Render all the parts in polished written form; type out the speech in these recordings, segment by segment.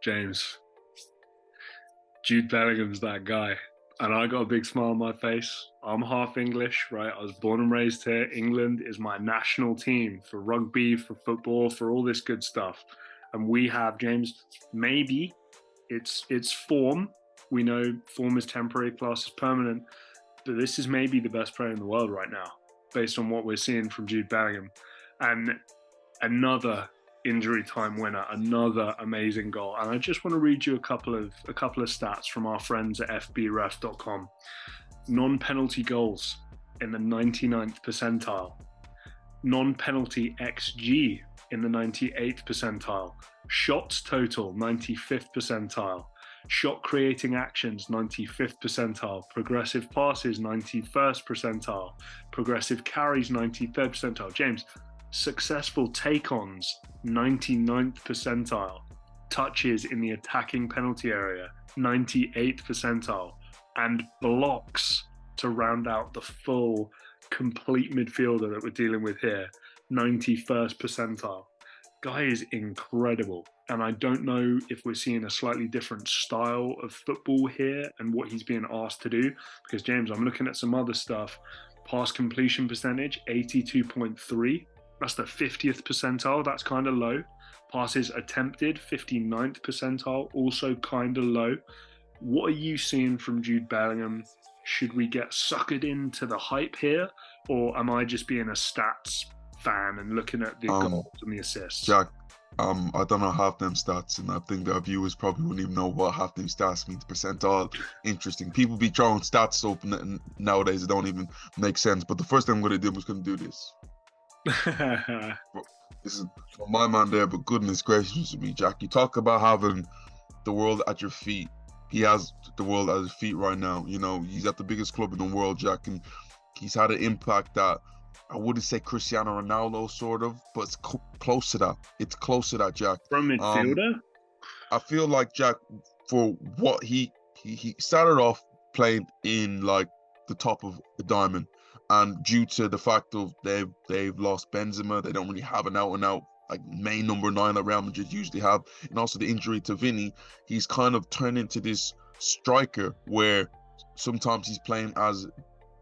James, Jude Bellingham's that guy. And I got a big smile on my face. I'm half English, right? I was born and raised here. England is my national team for rugby, for football, for all this good stuff. And we have, James, maybe it's form. We know form is temporary, class is permanent. But this is maybe the best player in the world right now, based on what we're seeing from Jude Bellingham. And another injury time winner, another amazing goal. And I just want to read you a couple of stats from our friends at fbref.com. Non-penalty goals in the 99th percentile. Non-penalty XG in the 98th percentile. Shots total, 95th percentile. Shot creating actions, 95th percentile. Progressive passes, 91st percentile. Progressive carries, 93rd percentile. James, successful take-ons, 99th percentile. Touches in the attacking penalty area, 98th percentile. And blocks to round out the full, complete midfielder that we're dealing with here, 91st percentile. Guy is incredible. And I don't know if we're seeing a slightly different style of football here and what he's being asked to do. Because, James, I'm looking at some other stuff. Pass completion percentage, 82.3. That's the 50th percentile. That's kind of low. Passes attempted, 59th percentile. Also kind of low. What are you seeing from Jude Bellingham? Should we get suckered into the hype here? Or am I just being a stats fan and looking at the goals and the assists? Jack, I don't know half them stats, and I think our viewers probably wouldn't even know what half them stats means. Percentile, interesting. People be throwing stats open, and nowadays it don't even make sense. But the first thing I'm going to do is going to do this. This is for my man there, but goodness gracious to me, Jack. You talk about having the world at your feet. He has the world at his feet right now. You know, he's at the biggest club in the world, Jack, and he's had an impact that I wouldn't say Cristiano Ronaldo, sort of, but it's close to that. It's close to that, Jack. From midfielder? I feel like, Jack, for what he started off playing in like the top of the diamond, and due to the fact of they've lost Benzema, they don't really have an out and out like main number 9 that Real Madrid usually have, and also the injury to Vinny, he's kind of turned into this striker where sometimes he's playing as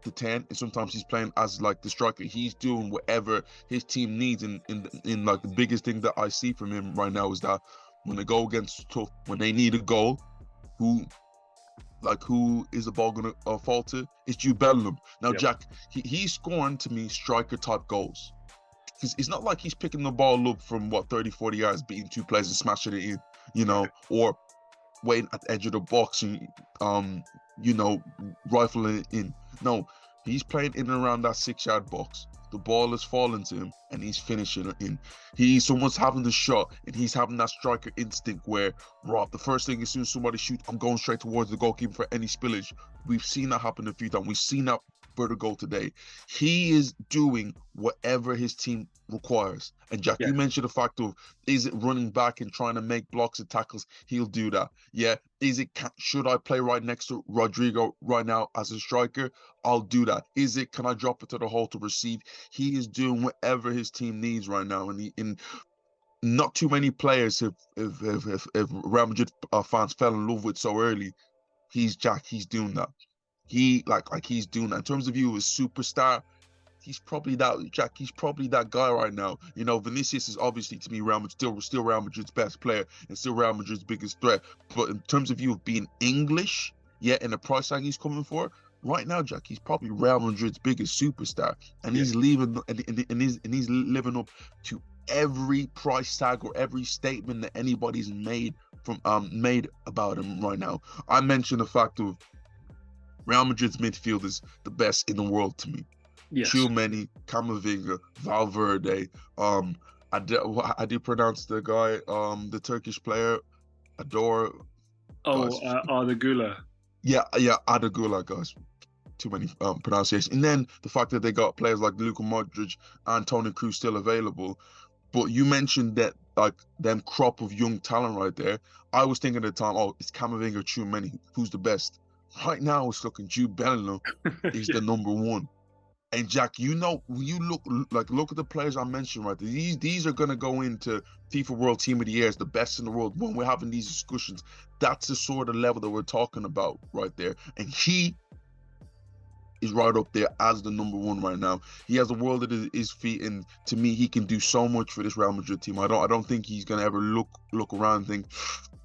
the 10 and sometimes he's playing as like the striker. He's doing whatever his team needs, and in like the biggest thing that I see from him right now is that when they go against tough, when they need a goal, who is the ball gonna fall to? It's Jude Bellingham. Now, yep. Jack, he's scoring to me striker type goals. It's not like he's picking the ball up from 30-40 yards, beating 2 players and smashing it in, you know, or waiting at the edge of the box and rifling it in. No, he's playing in and around that 6-yard box. The ball is falling to him and he's finishing it in. He's almost having the shot and he's having that striker instinct where, Rob, the first thing as soon as somebody shoots, I'm going straight towards the goalkeeper for any spillage. We've seen that happen a few times. We've seen that Berta goal today. He is doing whatever his team requires. And Jack, you mentioned the fact of, is it running back and trying to make blocks and tackles? He'll do that. Yeah. Should I play right next to Rodrigo right now as a striker? I'll do that. Can I drop it to the hole to receive? He is doing whatever his team needs right now. And not too many players have Real Madrid fans fell in love with so early. He's doing that. He's doing that. In terms of you as superstar, he's probably that, Jack. He's probably that guy right now. You know, Vinicius is obviously, to me, still Real Madrid's best player and still Real Madrid's biggest threat. But in terms of you of being English, and the price tag he's coming for right now, Jack, he's probably Real Madrid's biggest superstar, and he's leaving and he's living up to every price tag or every statement that anybody's made about him right now. I mentioned the fact of Real Madrid's midfield is the best in the world to me. Yes. Tchouameni, Camavinga, Valverde. I did pronounce the guy, the Turkish player, Adore. Arda Güler. Yeah, Arda Güler, guys. Too many pronunciations. And then the fact that they got players like Luka Modric and Toni Kroos still available. But you mentioned that, like, them crop of young talent right there. I was thinking at the time, it's Camavinga or Tchouameni. Who's the best? Right now, it's looking Jude Bellingham is the number 1. And Jack, you know, when you look at the players I mentioned right there, these are gonna go into FIFA World Team of the Year as the best in the world when we're having these discussions. That's the sort of level that we're talking about right there. And he is right up there as the number one right now. He has the world at his feet, and to me, he can do so much for this Real Madrid team. I don't think he's gonna ever look around and think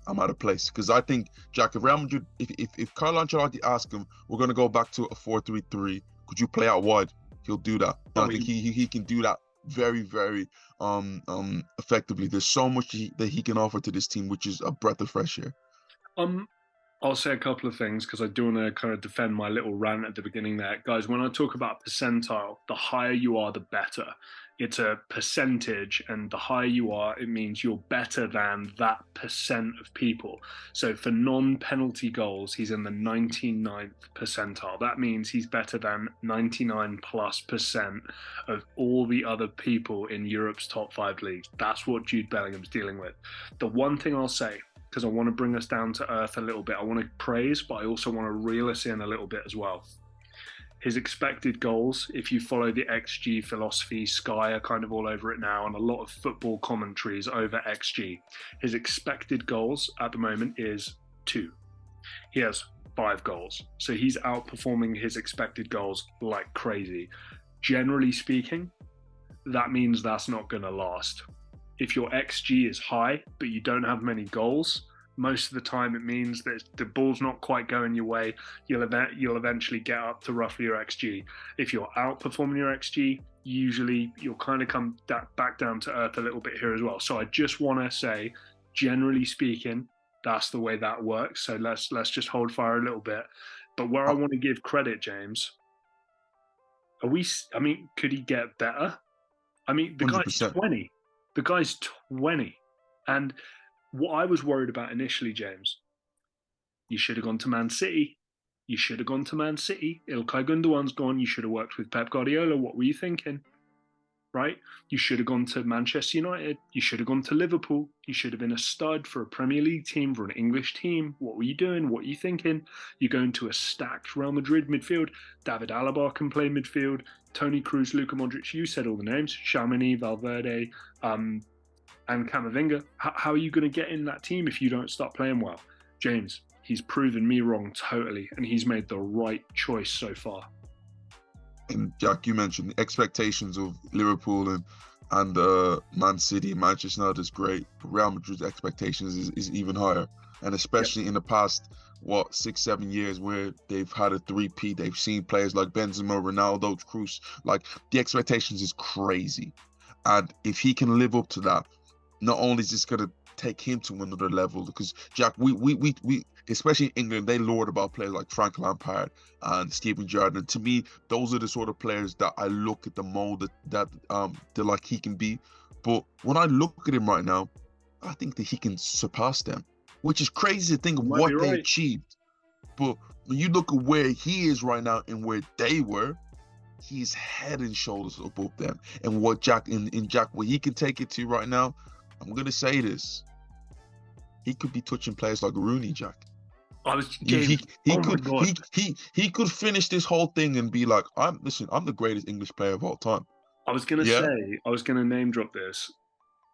I'm out of place. Because I think, Jack, if Real Madrid, if Carlo Ancelotti asked him, we're gonna go back to a 4-3-3, could you play out wide? He'll do that. And I think he can do that very, very effectively. There's so much that he can offer to this team, which is a breath of fresh air. I'll say a couple of things because I do want to kind of defend my little rant at the beginning there. Guys, when I talk about percentile, the higher you are, the better. It's a percentage, and the higher you are, it means you're better than that percent of people. So for non-penalty goals, he's in the 99th percentile. That means he's better than 99+% of all the other people in Europe's top 5 leagues. That's what Jude Bellingham's dealing with. The one thing I'll say, because I want to bring us down to earth a little bit. I want to praise, but I also want to reel us in a little bit as well. His expected goals, if you follow the XG philosophy, Sky are kind of all over it now, and a lot of football commentaries over XG. His expected goals at the moment is 2. He has 5 goals. So he's outperforming his expected goals like crazy. Generally speaking, that means that's not going to last. If your XG is high, but you don't have many goals, most of the time it means that the ball's not quite going your way. You'll eventually get up to roughly your XG. If you're outperforming your XG, usually you'll kind of come back down to earth a little bit here as well. So I just want to say, generally speaking, that's the way that works. So let's just hold fire a little bit. But where I want to give credit, James, could he get better? I mean, the 100%. guy's 20. The guy's 20. And what I was worried about initially, James, you should have gone to Man City. You should have gone to Man City. Ilkay Gundogan's gone. You should have worked with Pep Guardiola. What were you thinking? Right? You should have gone to Manchester United. You should have gone to Liverpool. You should have been a stud for a Premier League team, for an English team. What were you doing? What are you thinking? You're going to a stacked Real Madrid midfield. David Alaba can play midfield. Toni Kroos, Luka Modric, you said all the names. Tchouaméni, Valverde, and Camavinga. How are you going to get in that team if you don't start playing well? James, he's proven me wrong totally, and he's made the right choice so far. And Jack, you mentioned the expectations of Liverpool and Man City, Manchester United is great. But Real Madrid's expectations is even higher, and especially in the past 6-7 years where they've had a 3-peat. They've seen players like Benzema, Ronaldo, Kroos. Like, the expectations is crazy, and if he can live up to that, not only is this gonna take him to another level, because Jack, we especially in England, they lord about players like Frank Lampard and Steven Gerrard. And to me, those are the sort of players that I look at the mold that like he can be. But when I look at him right now, I think that he can surpass them, which is crazy to think of what they achieved. But when you look at where he is right now and where they were, he's head and shoulders above them. And what Jack where he can take it to right now, I'm gonna say this: he could be touching players like Rooney, Jack. He could finish this whole thing and be like, I'm the greatest English player of all time. I was gonna name drop this.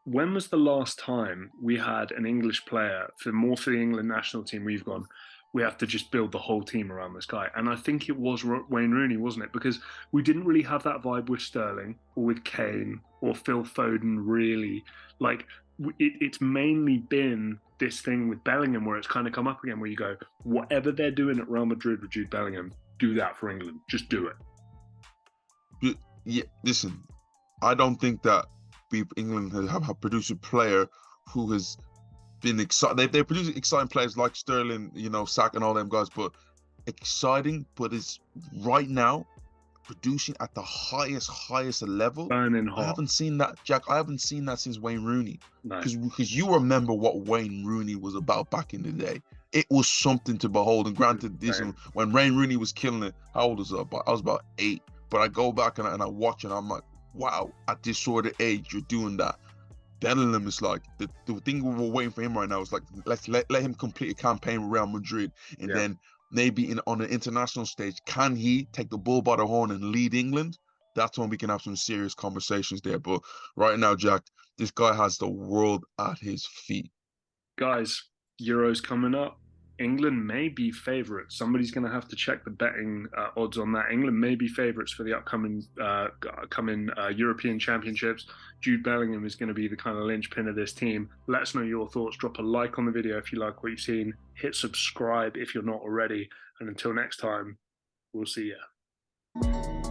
When was the last time we had an English player for the England national team? We've gone, we have to just build the whole team around this guy. And I think it was Wayne Rooney, wasn't it? Because we didn't really have that vibe with Sterling or with Kane or Phil Foden, really. Like, it's mainly been this thing with Bellingham where it's kind of come up again, where you go, whatever they're doing at Real Madrid with Jude Bellingham, do that for England. Just do it. Yeah, listen, I don't think that England have produced a player who has been exciting. They're producing exciting players like Sterling, Saka and all them guys, but exciting, but it's right now producing at the highest level. Burning hot. I haven't seen that, Jack. I haven't seen that since Wayne Rooney. Nice. Because you remember what Wayne Rooney was about back in the day. It was something to behold. And granted, when Wayne Rooney was killing it, how old was I? I was about 8. But I go back and I watch it, and I'm like, wow, at this sort of age, you're doing that. Bellingham is like, the thing we're waiting for him right now is like, let's let him complete a campaign with Real Madrid, and then maybe on an international stage, can he take the bull by the horn and lead England? that's when we can have some serious conversations there. But right now, Jack, this guy has the world at his feet. Guys, Euros coming up. England may be favourites. Somebody's going to have to check the betting odds on that. England may be favourites for the upcoming European Championships. Jude Bellingham is going to be the kind of linchpin of this team. Let us know your thoughts. Drop a like on the video if you like what you've seen. Hit subscribe if you're not already. And until next time, we'll see you.